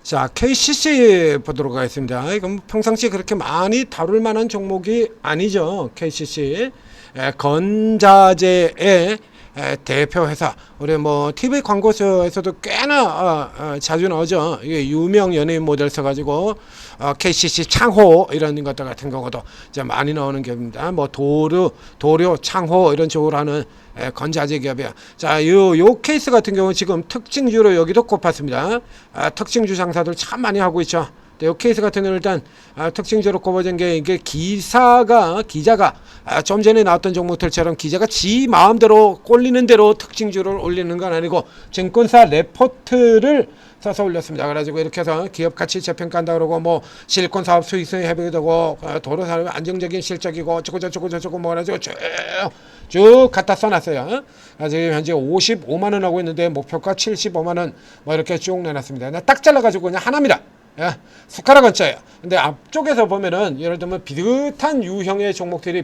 자, KCC 보도록 하겠습니다. 이건 평상시 그렇게 많이 다룰 만한 종목이 아니죠. KCC. 건자재의 대표 회사. 우리 뭐 TV 광고쇼에서도 꽤나 자주 나오죠. 이게 유명 연예인 모델 써가지고 KCC 창호 이런 것들 같은 경우도 이제 많이 나오는 기업입니다. 뭐 도료, 창호 이런 쪽으로 하는 건자재 기업이야. 자, 요 케이스 같은 경우는 지금 특징주로 여기도 꼽았습니다. 특징주 장사들 참 많이 하고 있죠. 이 케이스 같은 경우는 일단 특징적으로 꼽아진 게 이게 기자가 좀 전에 나왔던 종목들처럼 기자가 지 마음대로 꼴리는 대로 특징주를 올리는 건 아니고 증권사 레포트를 써서 올렸습니다. 그래가지고 이렇게 해서 기업 가치 재평가한다 그러고 뭐 실권 사업 수익성이 회복이 되고 도로 산업 안정적인 실적이고 어쩌고 뭐 해가지고 쭉 갖다 써놨어요. 지금 현재 55만 원 하고 있는데 목표가 75만 원 뭐 이렇게 쭉 내놨습니다. 딱 잘라가지고 그냥 하나입니다. 숟가락 원자예요. 근데 앞쪽에서 보면은 예를 들면 비슷한 유형의 종목들이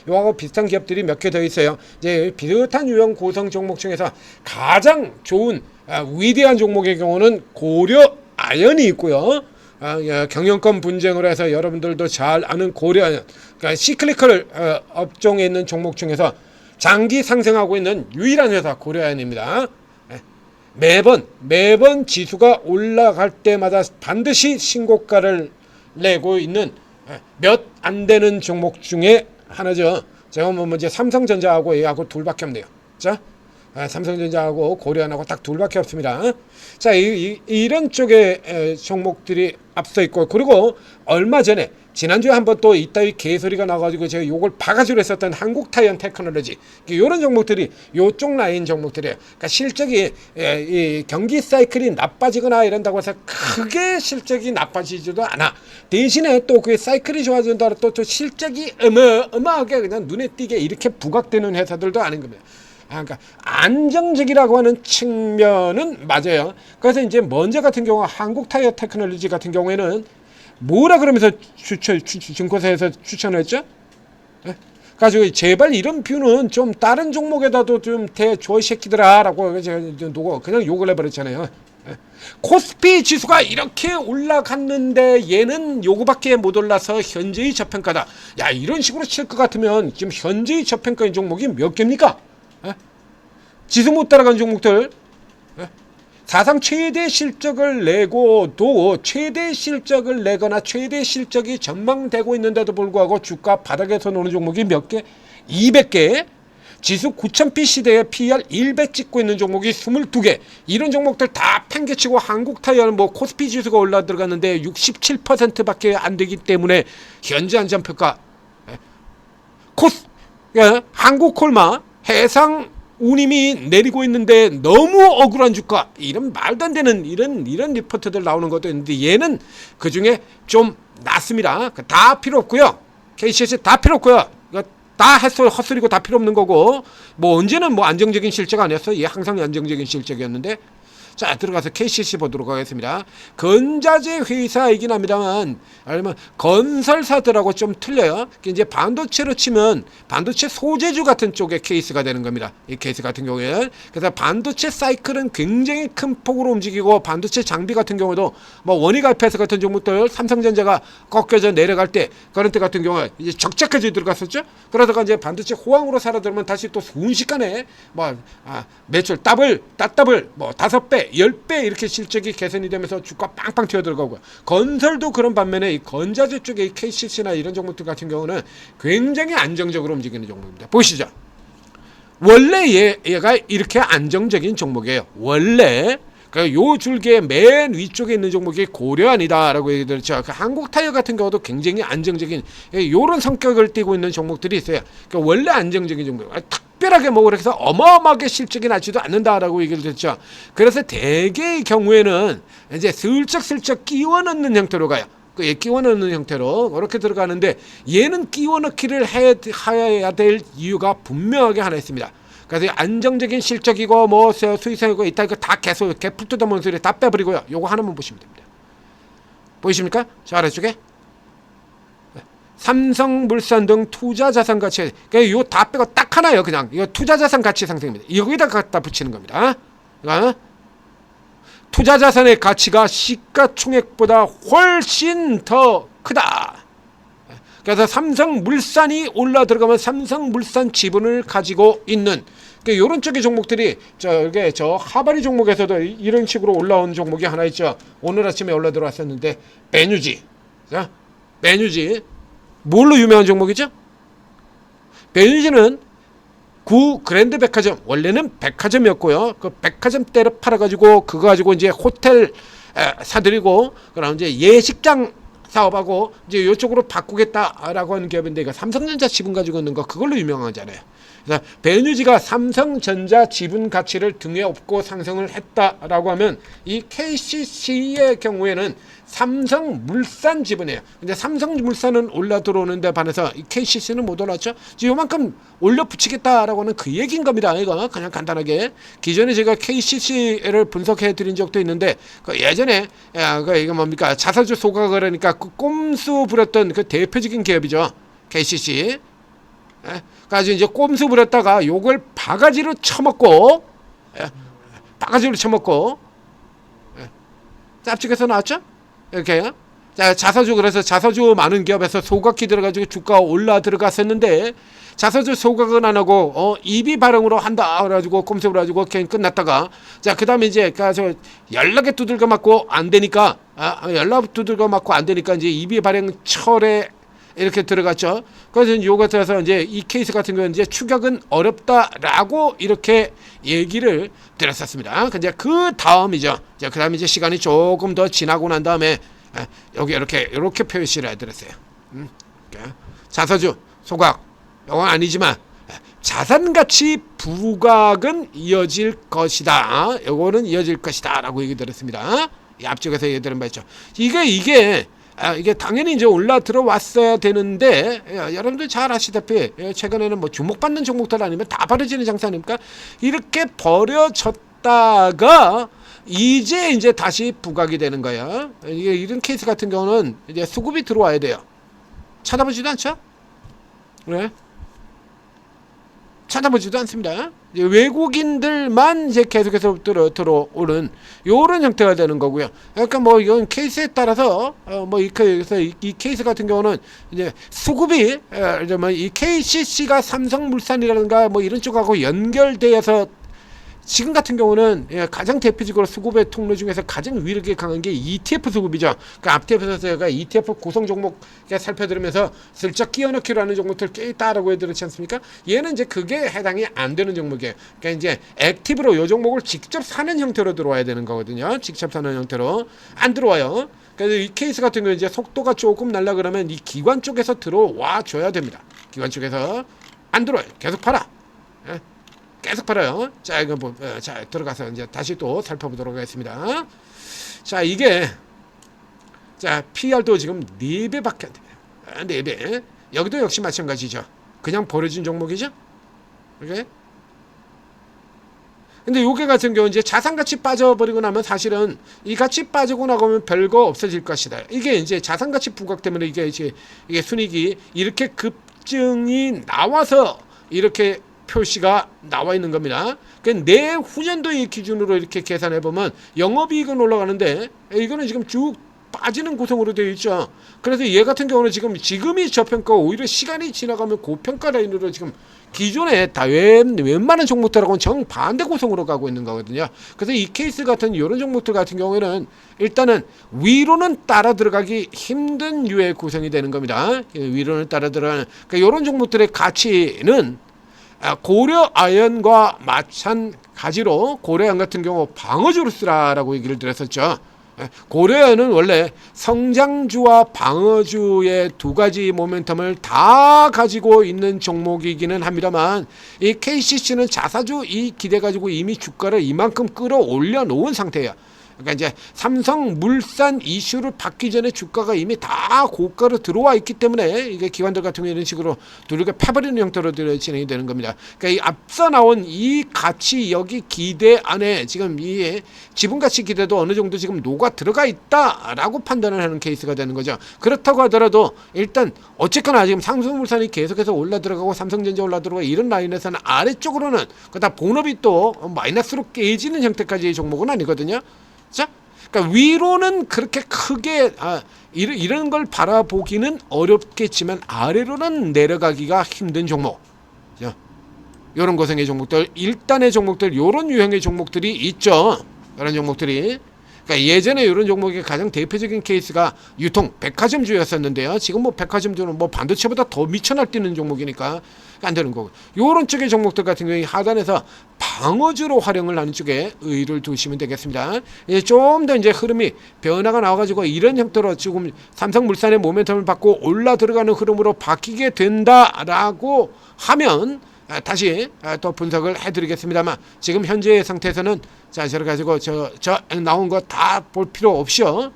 이거하고 비슷한 기업들이 몇 개 더 있어요. 이제 비슷한 유형 고성 종목 중에서 가장 좋은 위대한 종목의 경우는 고려 아연이 있고요. 경영권 분쟁으로 해서 여러분들도 잘 아는 고려 아연, 그러니까 시클리컬 업종에 있는 종목 중에서 장기 상승하고 있는 유일한 회사 고려 아연입니다. 매번 지수가 올라갈 때마다 반드시 신고가를 내고 있는 몇 안 되는 종목 중에 하나죠. 제가 뭐 이제 삼성전자하고 얘하고 둘밖에 없네요. 자, 삼성전자하고 고려안하고 딱 둘밖에 없습니다. 자, 이런 쪽의 종목들이 앞서 있고, 그리고 얼마 전에 지난주에 한번 또 이따위 개소리가 나가지고 제가 요걸 바가지로 했었던 한국타이언 테크놀로지, 이런 종목들이 요쪽 라인 종목들이에요. 그러니까 실적이 이 경기 사이클이 나빠지거나 이런다고 해서 크게 실적이 나빠지지도 않아. 대신에 또 그 사이클이 좋아진다고 또 실적이 어마어마하게 그냥 눈에 띄게 이렇게 부각되는 회사들도 아닌 겁니다. 그러니까 안정적이라고 하는 측면은 맞아요. 그래서 이제 먼저 같은 경우 한국타이어 테크놀로지 같은 경우에는 뭐라 그러면서 증권사에서 추천을 했죠? 가지고 제발 이런 뷰는 좀 다른 종목에다도 좀 대줘 이 새끼들아 라고 그냥 욕을 해버렸잖아요. 코스피 지수가 이렇게 올라갔는데 얘는 요거밖에 못 올라서 현재의 저평가다. 야, 이런 식으로 칠 것 같으면 지금 현재의 저평가인 종목이 몇 개입니까? 지수 못 따라간 종목들, 사상 최대 실적을 내고도 최대 실적을 내거나 최대 실적이 전망되고 있는데도 불구하고 주가 바닥에서 노는 종목이 몇 개? 200개. 지수 9000P 시대에 PR 100 찍고 있는 종목이 22개. 이런 종목들 다 팽개치고 한국타이어는 뭐 코스피 지수가 올라 들어갔는데 67%밖에 안 되기 때문에 현재 안전평가 한국콜마 해상 운임이 내리고 있는데 너무 억울한 주가, 이런 말도 안 되는 이런 리포트들 나오는 것도 있는데 얘는 그 중에 좀 낫습니다. 다 필요 없고요. KCC 다 필요 없고요. 다 헛소리고 다 필요 없는 거고, 뭐 언제는 뭐 안정적인 실적 아니었어? 얘 항상 안정적인 실적이었는데. 자, 들어가서 KCC 보도록 하겠습니다. 건자재 회사이긴 합니다만, 아니면 건설사들하고 좀 틀려요. 이제 반도체로 치면 반도체 소재주 같은 쪽의 케이스가 되는 겁니다. 이 케이스 같은 경우에는. 그래서 반도체 사이클은 굉장히 큰 폭으로 움직이고, 반도체 장비 같은 경우도 뭐 원익알패스 같은 종목들, 삼성전자가 꺾여져 내려갈 때, 그런 때 같은 경우에 이제 적자까지 들어갔었죠. 그러다가 이제 반도체 호황으로 살아들면 다시 또 순식간에 뭐 매출 더블, 뭐 5배, 10배 이렇게 실적이 개선이 되면서 주가 빵빵 튀어들어가고요. 건설도 그런 반면에 이 건자재 쪽에 이 KCC나 이런 종목들 같은 경우는 굉장히 안정적으로 움직이는 종목입니다. 보시죠. 원래 얘가 이렇게 안정적인 종목이에요. 원래 요 줄기의 맨 위쪽에 있는 종목이 고려안이다라고 얘기했죠. 한국타이어 같은 경우도 굉장히 안정적인 요런 성격을 띠고 있는 종목들이 있어요. 원래 안정적인 종목. 특별하게 뭐 그래서 어마어마하게 실적이 나지도 않는다라고 얘기를 했죠. 그래서 대개의 경우에는 이제 슬쩍슬쩍 끼워 넣는 형태로 가요. 끼워 넣는 형태로 그렇게 들어가는데, 얘는 끼워 넣기를 해야 될 이유가 분명하게 하나 있습니다. 그래서 안정적인 실적이고 뭐 수익성이고 이따 이거 다 계속 개풀 뜯어먹는 소리 다 빼버리고요. 요거 하나만 보시면 됩니다. 보이십니까? 저 아래쪽에 삼성물산 등 투자자산 가치, 그러니까 이거 다 빼고 딱 하나요. 그냥 이거 투자자산 가치 상승입니다. 여기다 갖다 붙이는 겁니다. 투자 자산의 가치가 시가총액보다 훨씬 더 크다. 그래서 삼성물산이 올라 들어가면 삼성물산 지분을 가지고 있는 이런 쪽의 종목들이 저 하바리 종목에서도 이런 식으로 올라온 종목이 하나 있죠. 오늘 아침에 올라 들어왔었는데 메뉴지. 자, 메뉴지 뭘로 유명한 종목이죠? 메뉴지는 구 그랜드 백화점, 원래는 백화점이었고요. 그 백화점 때를 팔아가지고 그거 가지고 이제 호텔 사들이고 그럼 이제 예식장 사업하고 이제 이쪽으로 바꾸겠다라고 하는 기업인데 이거 삼성전자 지분 가지고 있는 거 그걸로 유명하잖아요. 그래서 베뉴지가 삼성전자 지분 가치를 등에 업고 상승을 했다라고 하면 이 KCC의 경우에는 삼성물산 지분이에요. 근데 삼성물산은 올라 들어오는데 반해서 이 KCC는 못 올랐죠. 지금 요만큼 올려 붙이겠다라고 하는 그 얘기인 겁니다. 이거 그냥 간단하게 기존에 제가 KCC를 분석해 드린 적도 있는데 그 예전에 이거 뭡니까 자사주 소가 그러니까 그 꼼수 부렸던 그 대표적인 기업이죠. KCC. 가지고 이제 꼼수 부렸다가 요걸 바가지로 쳐먹고 짭찍해서 나왔죠. 이렇게 자사주 그래서 자사주 많은 기업에서 소각기 들어가지고 주가가 올라 들어갔었는데 자사주 소각은 안 하고 입이 발행으로 한다 그래가지고 꼼수 부려가지고 그냥 끝났다가 그 다음에 이제 가서 연락에 두들겨 맞고 안 되니까 연락 두들겨 맞고 안 되니까 이제 입이 발행 철에 이렇게 들어갔죠. 그래서 요것에서 이제 이 케이스 같은 경우는 이제 추격은 어렵다라고 이렇게 얘기를 드렸었습니다. 근데 그 다음이죠. 그 다음에 이제 시간이 조금 더 지나고 난 다음에 여기 이렇게 표시를 해드렸어요. 자사주 소각 이건 아니지만 자산가치 부각은 이어질 것이다. 요거는 이어질 것이다라고 얘기 드렸습니다. 앞쪽에서 얘기 드린 바 있죠. 이게 당연히 이제 올라 들어왔어야 되는데 여러분들 잘 아시다시피 최근에는 뭐 주목받는 종목들 아니면 다 버려지는 장사 아닙니까? 이렇게 버려졌다가 이제 다시 부각이 되는 거야. 이게 이런 케이스 같은 경우는 이제 수급이 들어와야 돼요. 찾아보지도 않죠? 그래? 찾아보지도 않습니다. 외국인들만 이제 계속해서 들어오는 요런 형태가 되는 거고요. 그러니까 뭐 이건 케이스에 따라서 이 케이스 같은 경우는 이제 수급이 이 KCC가 삼성물산이라든가 뭐 이런 쪽하고 연결되어서 지금 같은 경우는 가장 대표적으로 수급의 통로 중에서 가장 위력이 강한 게 ETF 수급이죠. 그 앞에서 제가 ETF 구성 종목 살펴드리면서 슬쩍 끼워넣기로 하는 종목들 꽤 있다라고 해드렸지 않습니까? 얘는 이제 그게 해당이 안 되는 종목이에요. 그러니까 이제 액티브로 이 종목을 직접 사는 형태로 들어와야 되는 거거든요. 직접 사는 형태로 안 들어와요. 그래서 이 케이스 같은 경우 이제 속도가 조금 날라 그러면 이 기관 쪽에서 들어와 줘야 됩니다. 기관 쪽에서 안 들어와요. 계속 팔아. 계속 팔아요. 자, 이거 자, 들어가서 이제 다시 또 살펴보도록 하겠습니다. 자, 이게 자, PR도 지금 4배밖에 안 됩니다. 4배. 여기도 역시 마찬가지죠. 그냥 버려진 종목이죠. 이렇게. 근데 요게 같은 경우 이제 자산가치 빠져버리고 나면 사실은 이 가치 빠지고 나가면 별거 없어질 것이다. 이게 이제 자산가치 부각 때문에 이게 순이익이 이렇게 급증이 나와서 이렇게 표시가 나와 있는 겁니다. 그러니까 내후년도의 기준으로 이렇게 계산해 보면 영업이익은 올라가는데 이거는 지금 쭉 빠지는 구성으로 되어 있죠. 그래서 얘 같은 경우는 지금이 저평가 오히려 시간이 지나가면 고평가 라인으로 지금 기존에 다 웬만한 종목들하고는 정반대 구성으로 가고 있는 거거든요. 그래서 이 케이스 같은 이런 종목들 같은 경우에는 일단은 위로는 따라 들어가기 힘든 유의 구성이 되는 겁니다. 위로는 따라 들어가는 그러니까 이런 종목들의 가치는 고려아연과 마찬가지로 고려아연 같은 경우 방어주로 쓰라라고 얘기를 드렸었죠. 고려아연은 원래 성장주와 방어주의 두 가지 모멘텀을 다 가지고 있는 종목이기는 합니다만 이 KCC는 자사주 이 기대 가지고 이미 주가를 이만큼 끌어올려 놓은 상태예요. 그러니까 이제 삼성물산 이슈를 받기 전에 주가가 이미 다 고가로 들어와 있기 때문에 이게 기관들 같은 경우 이런 식으로 두들겨 패버리는 형태로 진행이 되는 겁니다. 그러니까 이 앞서 나온 이 가치 여기 기대 안에 지금 이 지분 가치 기대도 어느 정도 지금 녹아 들어가 있다라고 판단을 하는 케이스가 되는 거죠. 그렇다고 하더라도 일단 어쨌거나 지금 삼성물산이 계속해서 올라 들어가고 삼성전자 올라 들어가고 이런 라인에서는 아래쪽으로는 그다 본업이 또 마이너스로 깨지는 형태까지의 종목은 아니거든요. 자, 그러니까 위로는 그렇게 크게 이런 걸 바라보기는 어렵겠지만 아래로는 내려가기가 힘든 종목. 이런 고생의 종목들, 일단의 종목들, 이런 유형의 종목들이 있죠. 이런 종목들이. 그러니까 예전에 이런 종목의 가장 대표적인 케이스가 유통 백화점주였었는데요. 지금 뭐 백화점주는 뭐 반도체보다 더 미쳐 날뛰는 종목이니까 안 되는 거고. 이런 쪽의 종목들 같은 경우에 하단에서 방어주로 활용을 하는 쪽에 의의를 두시면 되겠습니다. 이제 좀 더 이제 흐름이 변화가 나와가지고 이런 형태로 지금 삼성물산의 모멘텀을 받고 올라 들어가는 흐름으로 바뀌게 된다라고 하면 다시 또 분석을 해드리겠습니다만 지금 현재의 상태에서는 자, 저를 가지고 저 나온 거 다 볼 필요 없이요.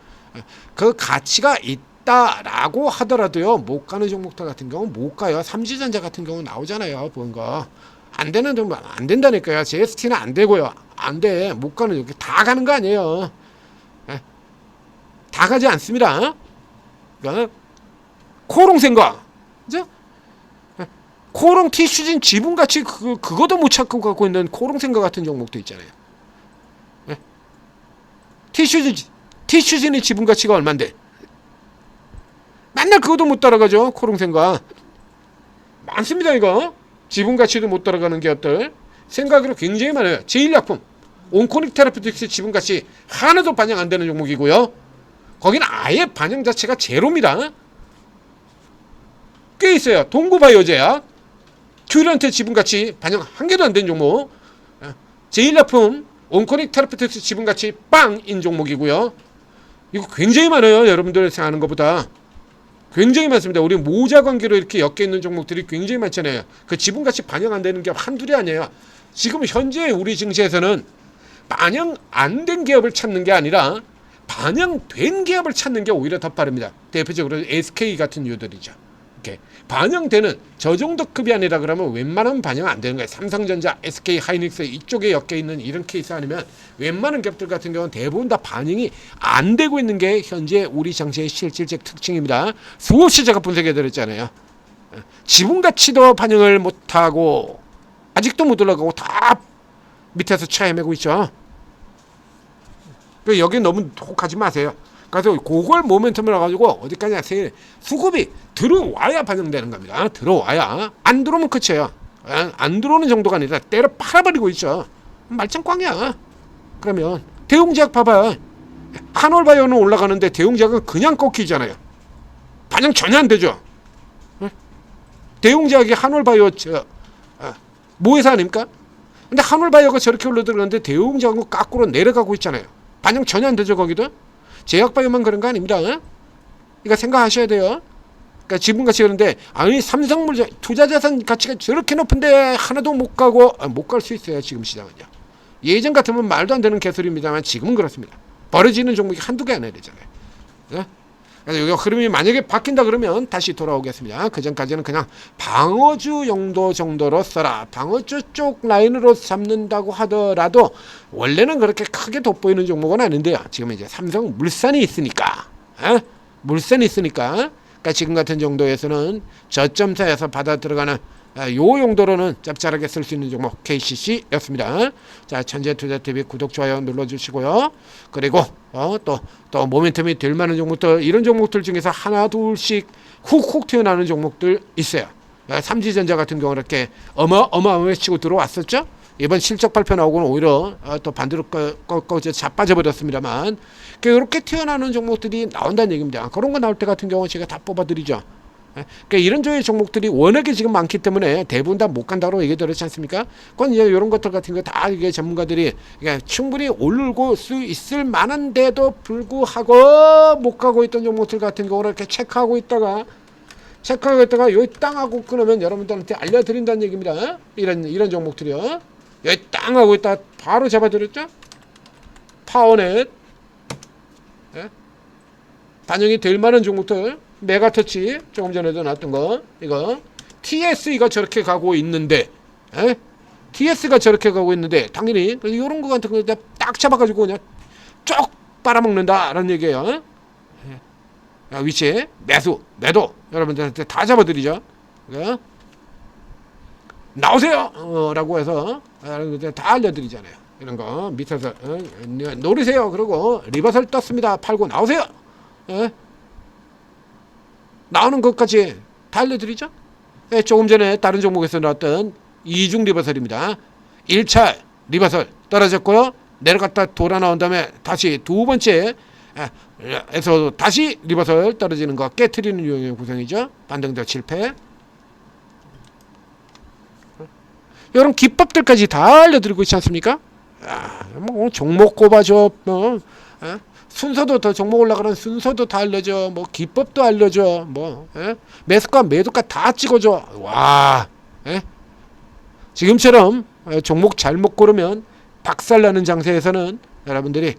그 가치가 있다라고 하더라도요, 못 가는 종목들 같은 경우는 못 가요. 삼지전자 같은 경우 나오잖아요. 본 거. 안 되는 종목 안 된다니까요. JST는 안 되고요. 안 돼. 못 가는 종목 다 가는 거 아니에요. 다 가지 않습니다. 그러니까 코롱생과 그죠? 코롱 티슈진 지분가치 그거도 못 찾고 갖고 있는 코롱생과 같은 종목도 있잖아요. 티슈진의 지분가치가 얼만데 맨날 그것도 못 따라가죠. 코롱생과 많습니다. 이거 지분가치도 못 따라가는 기업들 생각으로 굉장히 많아요. 제일약품 온코닉 테라피틱스 지분가치 하나도 반영 안 되는 종목이고요. 거기는 아예 반영 자체가 제로입니다. 꽤 있어요. 동구바이오제약 큐런트 지분가치 반영 한 개도 안 된 종목. 제일약품 온코닉 테라피틱스 지분가치 빵인 종목이고요. 이거 굉장히 많아요. 여러분들 생각하는 것보다 굉장히 많습니다. 우리 모자 관계로 이렇게 엮여 있는 종목들이 굉장히 많잖아요. 그 지분가치 반영 안 되는 기업 한둘이 아니에요. 지금 현재 우리 증시에서는 반영 안 된 기업을 찾는 게 아니라 반영된 기업을 찾는 게 오히려 더 빠릅니다. 대표적으로 SK 같은 유들이죠. 이렇게 반영되는 저 정도 급이 아니라 그러면 웬만하면 반영 안 되는 거예요. 삼성전자, SK 하이닉스 이쪽에 엮여 있는 이런 케이스 아니면 웬만한 기업들 같은 경우는 대부분 다 반영이 안 되고 있는 게 현재 우리 장세의 실질적 특징입니다. 수없이 제가 분석해 드렸잖아요. 지분 가치도 반영을 못하고 아직도 못 올라가고 다 밑에서 차 헤매고 있죠. 여기 너무 혹하지 마세요. 그래서 그걸 모멘텀을 가지고 어디까지 하세요. 수급이 들어와야 반영되는 겁니다. 들어와야. 안 들어오면 끝이에요. 안 들어오는 정도가 아니라 때려 팔아버리고 있죠. 말짱꽝이야. 그러면 대웅제약 봐봐요. 한올바이오는 올라가는데 대웅제약은 그냥 꺾이잖아요. 반영 전혀 안 되죠. 대웅제약이 한올바이오 모회사 아닙니까? 근데 한올바이오가 저렇게 올라들었는데 대웅제약은 거꾸로 내려가고 있잖아요. 반영 전혀 안 되죠. 거기도. 제약바이오만 그런 거 아닙니다. 이거 생각하셔야 돼요. 그러니까 지분가치 그런데 아니 삼성물산 투자자산 가치가 저렇게 높은데 하나도 못 가고 못 갈 수 있어요. 지금 시장은요. 예전 같으면 말도 안 되는 개소리입니다만 지금은 그렇습니다. 벌어지는 종목이 한두 개 아니야 되잖아요. 그래서 여기 흐름이 만약에 바뀐다 그러면 다시 돌아오겠습니다. 그 전까지는 그냥 방어주 용도 정도로 써라. 방어주 쪽 라인으로 잡는다고 하더라도 원래는 그렇게 크게 돋보이는 종목은 아닌데요. 지금 이제 삼성물산이 있으니까, 물산이 있으니까, 그러니까 지금 같은 정도에서는 저점사에서 받아 들어가는 요 용도로는 짭짤하게 쓸 수 있는 종목 KCC였습니다. 자, 천재투자TV 구독, 좋아요 눌러주시고요. 그리고 또 모멘텀이 될 만한 종목들, 이런 종목들 중에서 하나 둘씩 훅훅 튀어나오는 종목들 있어요. 삼지전자 같은 경우 이렇게 어마어마하게 치고 들어왔었죠. 이번 실적 발표 나오고는 오히려 또 반대로 자빠져 버렸습니다만 이렇게 튀어나오는 종목들이 나온다는 얘기입니다. 그런 거 나올 때 같은 경우는 제가 다 뽑아드리죠. 그러니까 이런 종의 종목들이 워낙에 지금 많기 때문에 대부분 다 못 간다고 얘기 들었지 않습니까? 그건 이제 이런 것들 같은 거 다 이게 전문가들이 그러니까 충분히 오르고 수 있을 만한데도 불구하고 못 가고 있던 종목들 같은 경우를 이렇게 체크하고 있다가 여기 땅하고 끊으면 여러분들한테 알려드린다는 얘기입니다. 이런 종목들이요. 여기 땅하고 있다 바로 잡아드렸죠? 파워넷, 반영이 될 만한 종목들. 메가터치 조금 전에도 나왔던 거 이거 TS가 저렇게 가고 있는데 TS가 저렇게 가고 있는데 당연히 이런 거 같은 거 딱 잡아가지고 그냥 쭉 빨아먹는다라는 얘기예요. 위치 매도 여러분들한테 다 잡아드리죠. 나오세요 라고 해서 다 알려드리잖아요. 이런 거 밑에서 노리세요. 그리고 리버설 떴습니다. 팔고 나오세요. 예? 나오는 것까지 다 알려드리죠. 예, 조금 전에 다른 종목에서 나왔던 이중 리버설입니다. 1차 리버설 떨어졌고요. 내려갔다 돌아 나온 다음에 다시 두 번째 에서 다시 리버설 떨어지는 거 깨트리는 유형의 구성이죠. 반등적 실패. 이런 기법들까지 다 알려드리고 있지 않습니까? 뭐 종목 꼽아줘, 순서도 더 종목 올라가는 순서도 다 알려줘, 뭐 기법도 알려줘, 뭐 매수가 매도가 다 찍어줘. 와, 지금처럼 종목 잘못 고르면 박살나는 장세에서는 여러분들이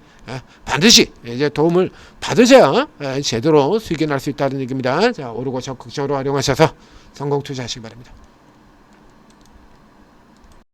반드시 이제 도움을 받으셔야 제대로 수익이 날 수 있다는 얘기입니다. 자, 오르고 적극적으로 활용하셔서 성공 투자하시기 바랍니다.